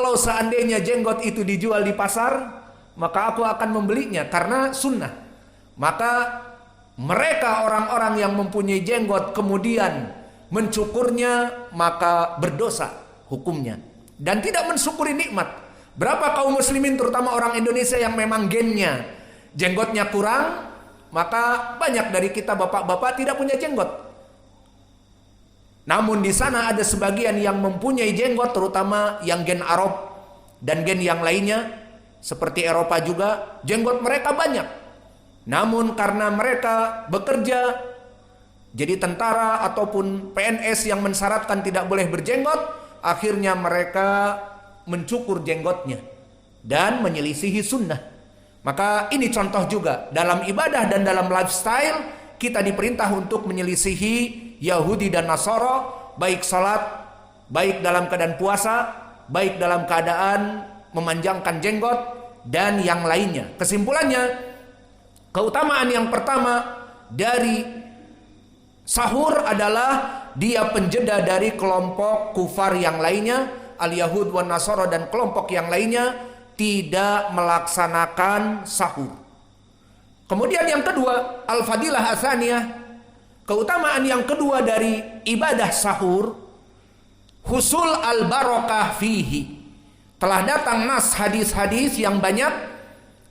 Kalau seandainya jenggot itu dijual di pasar, maka aku akan membelinya karena sunnah. Maka mereka orang-orang yang mempunyai jenggot kemudian mencukurnya, maka berdosa hukumnya dan tidak mensyukuri nikmat. Berapa kaum muslimin terutama orang Indonesia yang memang gennya jenggotnya kurang, maka banyak dari kita bapak-bapak tidak punya jenggot. Namun di sana ada sebagian yang mempunyai jenggot, terutama yang gen Arab dan gen yang lainnya seperti Eropa juga, jenggot mereka banyak. Namun karena mereka bekerja jadi tentara ataupun PNS yang mensyaratkan tidak boleh berjenggot, akhirnya mereka mencukur jenggotnya dan menyelisihi sunnah. Maka ini contoh juga dalam ibadah dan dalam lifestyle kita diperintah untuk menyelisihi Yahudi dan Nasara, baik salat, baik dalam keadaan puasa, baik dalam keadaan memanjangkan jenggot dan yang lainnya. Kesimpulannya, keutamaan yang pertama dari sahur adalah dia penjeda dari kelompok kufar yang lainnya, al-Yahud wan Nasara dan kelompok yang lainnya tidak melaksanakan sahur. Kemudian yang kedua, al-fadilah atsaniyah, keutamaan yang kedua dari ibadah sahur, husul al-barakah fihi. Telah datang nas hadis-hadis yang banyak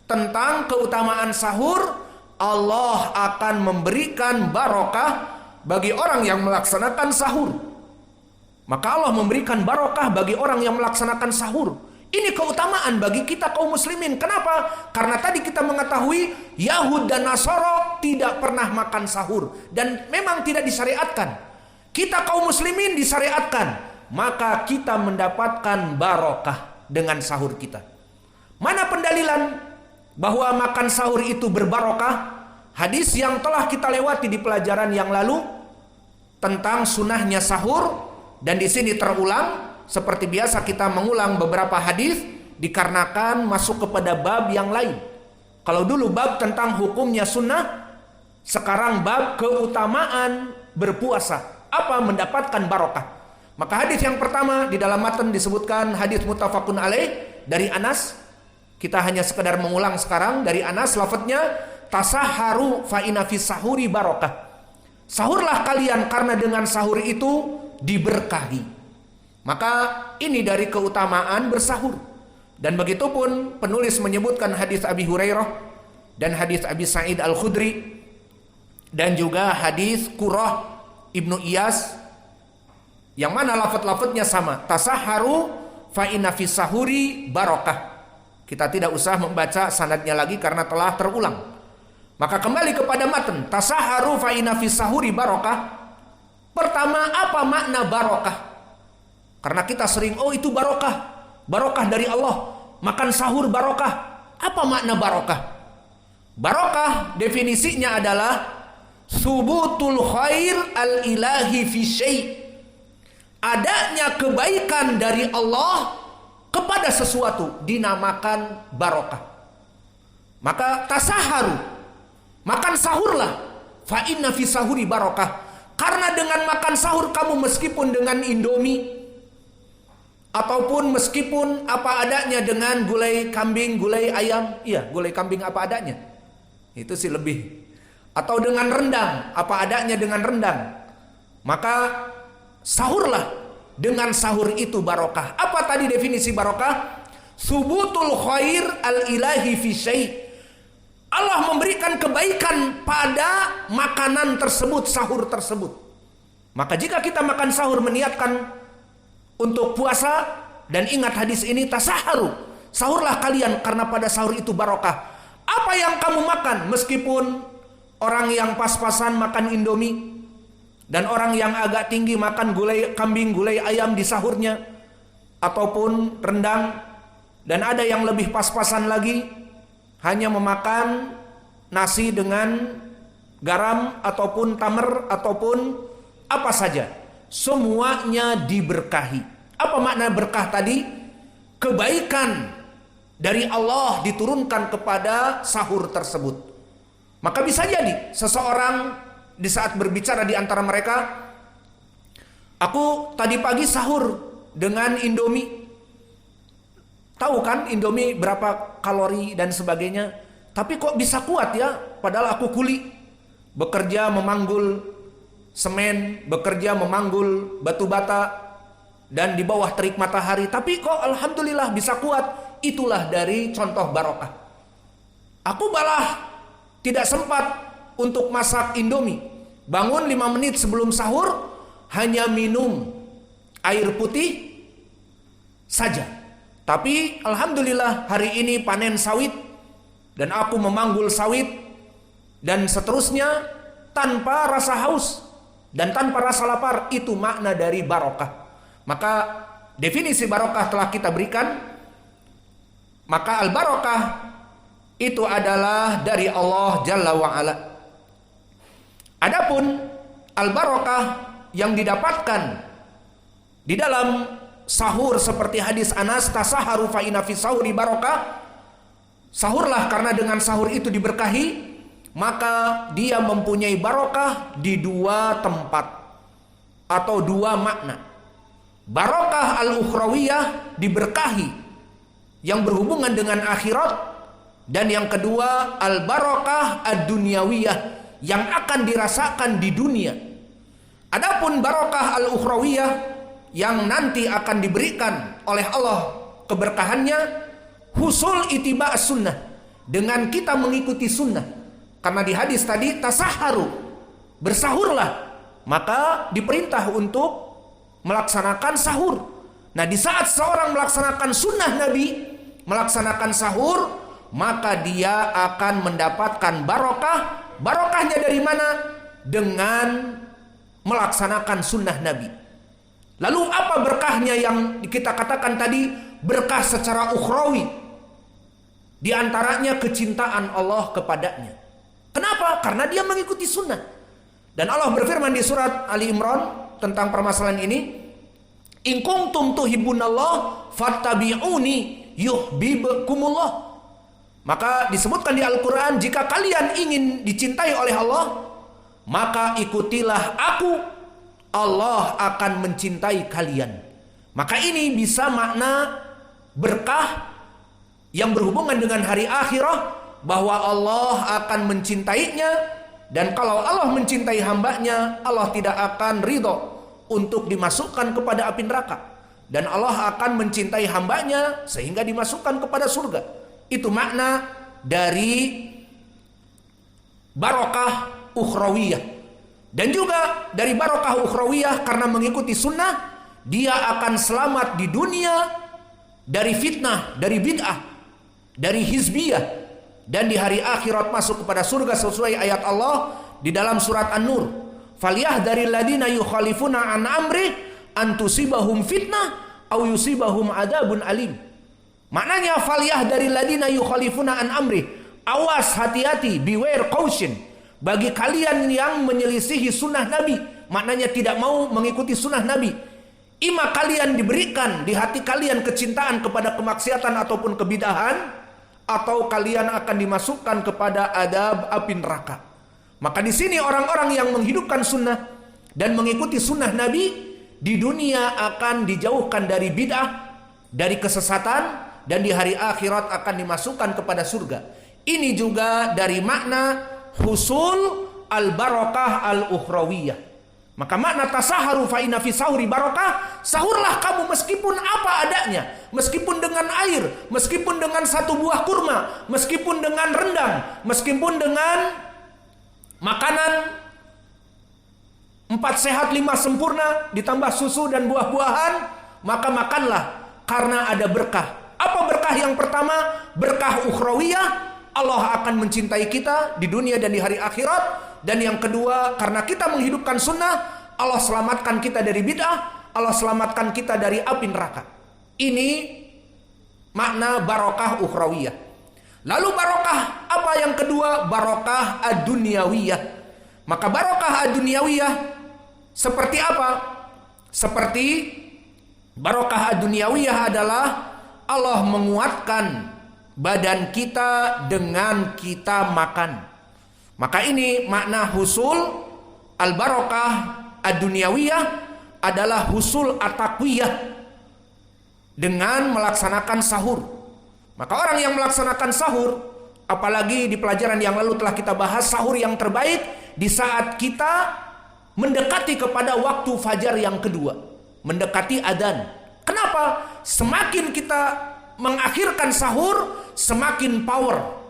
tentang keutamaan sahur. Allah akan memberikan barakah bagi orang yang melaksanakan sahur. Maka Allah memberikan barakah bagi orang yang melaksanakan sahur. Ini keutamaan bagi kita kaum muslimin. Kenapa? Karena tadi kita mengetahui Yahud dan Nasara tidak pernah makan sahur dan memang tidak disyariatkan. Kita kaum muslimin disyariatkan, maka kita mendapatkan barakah dengan sahur kita. Mana pendalilan bahwa makan sahur itu berbarokah? Hadis yang telah kita lewati di pelajaran yang lalu tentang sunahnya sahur, dan di sini terulang. Seperti biasa kita mengulang beberapa hadis dikarenakan masuk kepada bab yang lain. Kalau dulu bab tentang hukumnya sunnah, sekarang bab keutamaan berpuasa. Apa mendapatkan barokah? Maka hadis yang pertama di dalam matan disebutkan hadis muttafaqun alaih dari Anas. Kita hanya sekedar mengulang sekarang dari Anas, lafadznya tasahharu fa inna fis sahuri barokah. Sahurlah kalian karena dengan sahur itu diberkahi. Maka ini dari keutamaan bersahur. Dan begitu pun penulis menyebutkan hadis Abi Hurairah dan hadis Abi Sa'id Al-Khudri dan juga hadis Qurrah Ibnu Iyas, yang mana lafaz-lafaznya sama, tasahharu fa inna fis sahuri barokah. Kita tidak usah membaca sanadnya lagi karena telah terulang. Maka kembali kepada matan, tasahharu fa inna fis sahuri barokah. Pertama, apa makna barokah? Karena kita sering, oh itu barokah, barokah dari Allah, makan sahur barokah. Apa makna barokah? Barokah definisinya adalah subutul khair al-ilahi fi syai', adanya kebaikan dari Allah kepada sesuatu dinamakan barokah. Maka tasaharu, makan sahurlah, fa inna fi sahuri barokah. Karena dengan makan sahur kamu meskipun dengan Indomie ataupun meskipun apa adanya dengan gulai kambing, gulai ayam, iya gulai kambing apa adanya, itu sih lebih, atau dengan rendang, apa adanya dengan rendang, maka sahurlah, dengan sahur itu barokah. Apa tadi definisi barokah? Subutul khair al-ilahi fi syai', Allah memberikan kebaikan pada makanan tersebut, sahur tersebut. Maka jika kita makan sahur meniatkan untuk puasa, dan ingat hadis ini, tasaharu, sahurlah kalian karena pada sahur itu barokah. Apa yang kamu makan, meskipun orang yang pas-pasan makan Indomie dan orang yang agak tinggi makan gulai kambing, gulai ayam di sahurnya ataupun rendang, dan ada yang lebih pas-pasan lagi hanya memakan nasi dengan garam ataupun tamar ataupun apa saja, semuanya diberkahi. Apa makna berkah tadi? Kebaikan dari Allah diturunkan kepada sahur tersebut. Maka bisa jadi seseorang di saat berbicara di antara mereka, aku tadi pagi sahur dengan Indomie, Tahu kan Indomie berapa kalori dan sebagainya. Tapi kok bisa kuat ya? Padahal aku kuli. Bekerja memanggul semen, bekerja memanggul batu bata, dan di bawah terik matahari. Tapi kok alhamdulillah bisa kuat. Itulah dari contoh barokah. Aku malah tidak sempat untuk masak Indomie. Bangun 5 menit sebelum sahur, hanya minum air putih saja. Tapi alhamdulillah hari ini panen sawit, dan aku memanggul sawit, dan seterusnya tanpa rasa haus dan tanpa rasa lapar. Itu makna dari barokah. Maka definisi barokah telah kita berikan. Maka al-barokah itu adalah dari Allah Jalla wa'ala. Adapun al-barokah yang didapatkan di dalam sahur seperti hadis Anas, tasaharu fa inna fi sahuri barokah. Sahurlah karena dengan sahur itu diberkahi. Maka dia mempunyai barokah di 2 tempat atau 2 makna. Barokah al-ukhrawiyah, diberkahi yang berhubungan dengan akhirat, dan yang kedua al-barokah ad-dunyawiyah, yang akan dirasakan di dunia. Adapun barokah al-ukhrawiyah yang nanti akan diberikan oleh Allah keberkahannya, husul itiba' sunnah, dengan kita mengikuti sunnah. Karena di hadis tadi tasaharu, bersahurlah, maka diperintah untuk melaksanakan sahur. Nah, di saat seorang melaksanakan sunnah Nabi, melaksanakan sahur, maka dia akan mendapatkan barokah. Barokahnya dari mana? Dengan melaksanakan sunnah Nabi. Lalu apa berkahnya yang kita katakan tadi? Berkah secara ukhrawi. Di antaranya kecintaan Allah kepadanya. Kenapa? Karena dia mengikuti sunnah. Dan Allah berfirman di surat Ali Imran tentang permasalahan ini, in kuntum tuhibbunallah fattabi'uni yuhibbukumullah. Maka disebutkan di Al-Quran, jika kalian ingin dicintai oleh Allah, maka ikutilah aku, Allah akan mencintai kalian. Maka ini bisa makna berkah yang berhubungan dengan hari akhirah, bahwa Allah akan mencintainya. Dan kalau Allah mencintai hambanya, Allah tidak akan ridho untuk dimasukkan kepada api neraka, dan Allah akan mencintai hambanya sehingga dimasukkan kepada surga. Itu makna dari barokah ukhrawiyah. Dan juga dari barokah ukhrawiyah, karena mengikuti sunnah, dia akan selamat di dunia dari fitnah, dari bid'ah, dari hizbiyah, dan di hari akhirat masuk kepada surga sesuai ayat Allah di dalam surat An-Nur, falyahdharil ladina yukhalifuna an amri an tusibahum fitnah aw yusibahum adzabun alim. Maknanya falyahdharil ladina yukhalifuna an amri, awas, hati-hati, beware, caution, bagi kalian yang menyelisihi sunnah Nabi. Maknanya tidak mau mengikuti sunnah Nabi. Ima kalian diberikan di hati kalian kecintaan kepada kemaksiatan ataupun kebidahan, atau kalian akan dimasukkan kepada adab api neraka. Maka di sini orang-orang yang menghidupkan sunnah dan mengikuti sunnah Nabi di dunia akan dijauhkan dari bid'ah, dari kesesatan, dan di hari akhirat akan dimasukkan kepada surga. Ini juga dari makna husul al-barokah al-ukhrawiyah. Maka makna tasaharu fa inna fi sahuri barokah, sahurlah kamu meskipun apa adanya, meskipun dengan air, meskipun dengan 1 buah kurma, meskipun dengan rendang, meskipun dengan makanan 4 sehat 5 sempurna ditambah susu dan buah-buahan, maka makanlah karena ada berkah. Apa berkah yang pertama? Berkah ukhrawiyah, Allah akan mencintai kita di dunia dan di hari akhirat. Dan yang kedua, karena kita menghidupkan sunnah, Allah selamatkan kita dari bid'ah, Allah selamatkan kita dari api neraka. Ini makna barokah ukhrawiyah. Lalu barokah apa yang kedua? Barokah ad-dunyawiyah. Maka barokah ad-dunyawiyah seperti apa? Seperti barokah ad-dunyawiyah adalah Allah menguatkan badan kita dengan kita makan. Maka ini makna husul al-barokah ad-dunyawiyah adalah husul at-taqwiyah. dengan melaksanakan sahur. Maka orang yang melaksanakan sahur, apalagi di pelajaran yang lalu telah kita bahas, sahur yang terbaik di saat kita mendekati kepada waktu fajar yang kedua, mendekati adzan. Kenapa? Semakin kita mengakhirkan sahur, semakin power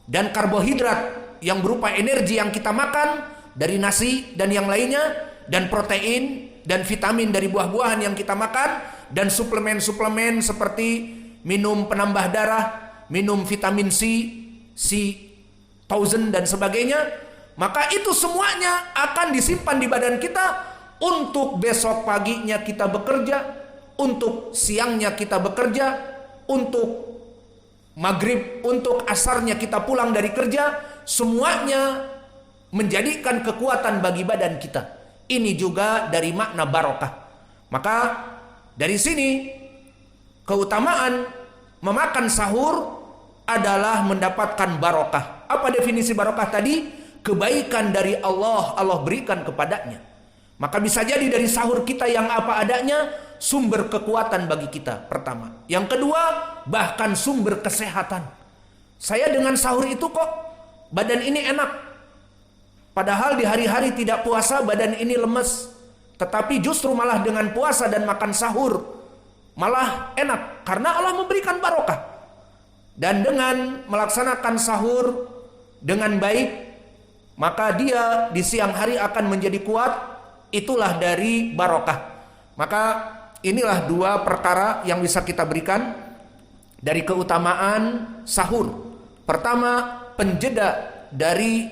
dan karbohidrat yang berupa energi yang kita makan dari nasi dan yang lainnya, dan protein dan vitamin dari buah-buahan yang kita makan, dan suplemen-suplemen seperti minum penambah darah, minum vitamin C1000 dan sebagainya, maka itu semuanya akan disimpan di badan kita untuk besok paginya kita bekerja, untuk siangnya kita bekerja, untuk maghrib, untuk asarnya kita pulang dari kerja, semuanya menjadikan kekuatan bagi badan kita. Ini juga dari makna barokah. Maka dari sini keutamaan memakan sahur adalah mendapatkan barokah. Apa definisi barokah tadi? Kebaikan dari Allah, Allah berikan kepadanya. Maka bisa jadi dari sahur kita yang apa adanya, sumber kekuatan bagi kita, pertama. Yang kedua, bahkan sumber kesehatan. Saya dengan sahur itu kok badan ini enak. Padahal di hari-hari tidak puasa badan ini lemes. Tetapi justru malah dengan puasa dan makan sahur malah enak, karena Allah memberikan barokah. Dan dengan melaksanakan sahur dengan baik, maka dia di siang hari akan menjadi kuat. Itulah dari barokah. Maka inilah dua perkara yang bisa kita berikan dari keutamaan sahur. Pertama, penjeda dari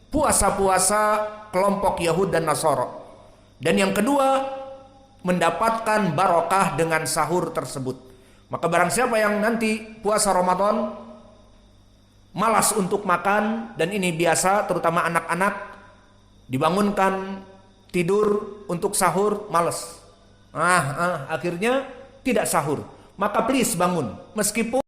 puasa-puasa kelompok Yahud dan Nasara. Dan yang kedua, mendapatkan barokah dengan sahur tersebut. Maka barang siapa yang nanti puasa Ramadan malas untuk makan, dan ini biasa terutama anak-anak, dibangunkan tidur untuk sahur malas. Akhirnya tidak sahur. Maka please bangun, meskipun